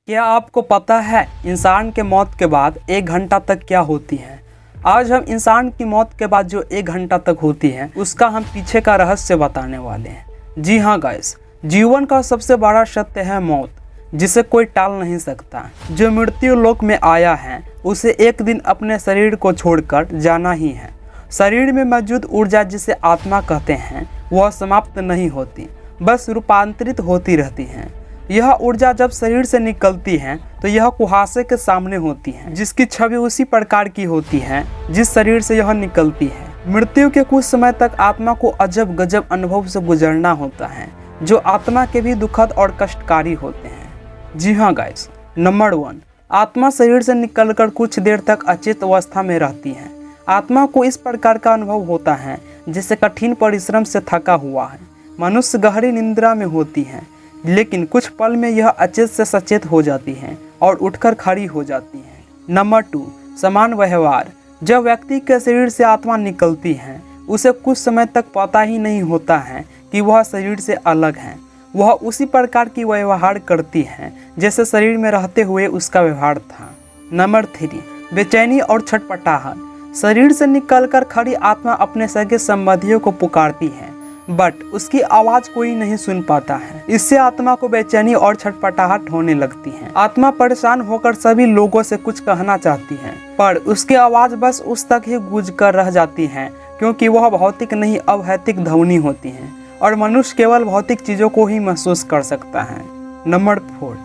क्या आपको पता है इंसान के मौत के बाद 1 घंटा तक क्या होती है? आज हम इंसान की मौत के बाद जो 1 घंटा तक होती है उसका हम पीछे का रहस्य बताने वाले हैं। जी हाँ गाइस, जीवन का सबसे बड़ा सत्य है मौत, जिसे कोई टाल नहीं सकता। जो मृत्यु लोक में आया है उसे एक दिन अपने शरीर को छोड़कर जाना ही है। शरीर में मौजूद ऊर्जा जिसे आत्मा कहते हैं वह समाप्त नहीं होती, बस रूपांतरित होती रहती है। यह ऊर्जा जब शरीर से निकलती है तो यह कुहासे के सामने होती है, जिसकी छवि उसी प्रकार की होती है जिस शरीर से यह निकलती है। मृत्यु के कुछ समय तक आत्मा को अजब गजब अनुभव से गुजरना होता है, जो आत्मा के भी दुखद और कष्टकारी होते हैं। जी हाँ गाइस, नंबर 1, आत्मा शरीर से निकलकर कुछ देर तक अचेत अवस्था में रहती है। आत्मा को इस प्रकार का अनुभव होता है जैसे कठिन परिश्रम से थका हुआ है। मनुष्य गहरी निद्रा में होती है, लेकिन कुछ पल में यह अचेत से सचेत हो जाती है और उठकर खड़ी हो जाती है। नंबर 2, समान व्यवहार। जब व्यक्ति के शरीर से आत्मा निकलती है उसे कुछ समय तक पता ही नहीं होता है कि वह शरीर से अलग है। वह उसी प्रकार की व्यवहार करती है जैसे शरीर में रहते हुए उसका व्यवहार था। नंबर 3, बेचैनी और छटपटाहट। शरीर से निकलकर खड़ी आत्मा अपने सगे संबंधियों को पुकारती है, बट उसकी आवाज कोई नहीं सुन पाता है। इससे आत्मा को बेचैनी और छटपटाहट होने लगती है। आत्मा परेशान होकर सभी लोगों से कुछ कहना चाहती है, पर उसकी आवाज बस उस तक ही गूंज कर रह जाती है, क्योंकि वह भौतिक नहीं अभौतिक ध्वनि होती है और मनुष्य केवल भौतिक चीजों को ही महसूस कर सकता है। नंबर 4,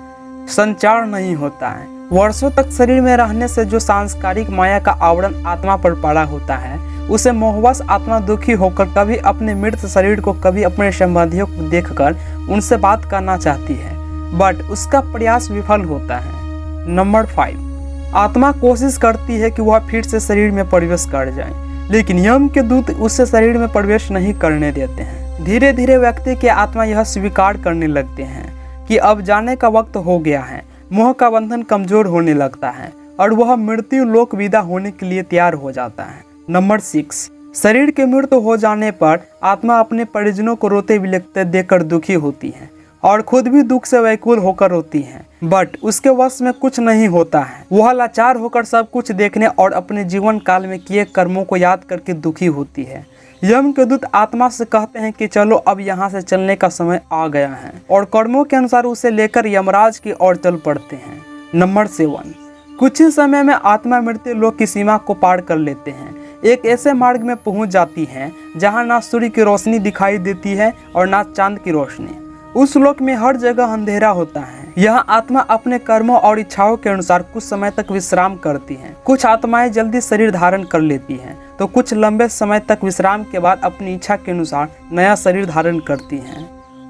संचार नहीं होता है। वर्षों तक शरीर में रहने से जो सांस्कारिक माया का आवरण आत्मा पर पड़ा होता है, उसे मोहवश आत्मा दुखी होकर कभी अपने मृत शरीर को, कभी अपने संबंधियों को देखकर उनसे बात करना चाहती है, बट उसका प्रयास विफल होता है। नंबर 5, आत्मा कोशिश करती है कि वह फिर से शरीर में प्रवेश कर जाए, लेकिन यम के दूत उससे शरीर में प्रवेश नहीं करने देते हैं। धीरे धीरे व्यक्ति के आत्मा यह स्वीकार करने लगते हैं कि अब जाने का वक्त हो गया है। मोह का बंधन कमजोर होने लगता है और वह मृत्यु लोक विदा होने के लिए तैयार हो जाता है। नंबर 6, शरीर के मृत्यु हो जाने पर आत्मा अपने परिजनों को रोते बिलखते देखकर दुखी होती है और खुद भी दुख से व्याकुल होकर रोती है, बट उसके वश में कुछ नहीं होता है। वह लाचार होकर सब कुछ देखने और अपने जीवन काल में किए कर्मों को याद करके दुखी होती है। यम के दूत आत्मा से कहते हैं कि चलो अब यहाँ से चलने का समय आ गया है, और कर्मों के अनुसार उसे लेकर यमराज की ओर चल पड़ते हैं। नंबर 7, कुछ ही समय में आत्मा मृत्यु लोक की सीमा को पार कर लेते हैं। एक ऐसे मार्ग में पहुंच जाती है जहां ना सूर्य की रोशनी दिखाई देती है और ना चांद की रोशनी। उस लोक में हर जगह अंधेरा होता है। यहाँ आत्मा अपने कर्मों और इच्छाओं के अनुसार कुछ समय तक विश्राम करती है। कुछ आत्माएं जल्दी शरीर धारण कर लेती हैं, तो कुछ लंबे समय तक विश्राम के बाद अपनी इच्छा के अनुसार नया शरीर धारण करती हैं।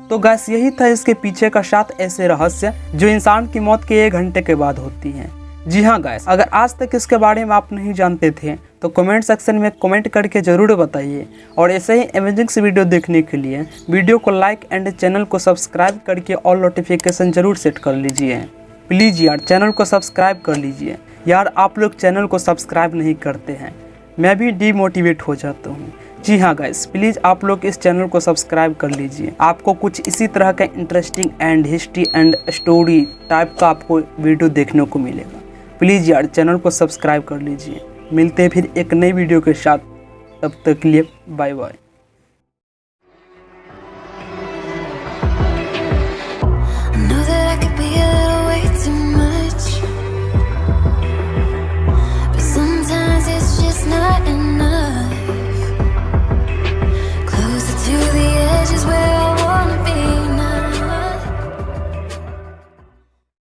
तो गैस, यही था इसके पीछे का 7 ऐसे रहस्य जो इंसान की मौत के 1 घंटे के बाद होती हैं। जी हाँ गाइस, अगर आज तक इसके बारे में आप नहीं जानते थे तो कमेंट सेक्शन में कमेंट करके ज़रूर बताइए, और ऐसे ही अमेजिंग से वीडियो देखने के लिए वीडियो को लाइक एंड चैनल को सब्सक्राइब करके ऑल नोटिफिकेशन ज़रूर सेट कर लीजिए। प्लीज़ यार, चैनल को सब्सक्राइब कर लीजिए यार। आप लोग चैनल को सब्सक्राइब नहीं करते हैं, मैं भी डीमोटिवेट हो जाता हूँ। जी हाँ गाइस, प्लीज़ आप लोग इस चैनल को सब्सक्राइब कर लीजिए। आपको कुछ इसी तरह का interesting and history and story type का आपको वीडियो देखने को मिलेगा। प्लीज़ यार, चैनल को सब्सक्राइब कर लीजिए। मिलते हैं फिर एक नई वीडियो के साथ, तब तक के लिए बाय बाय।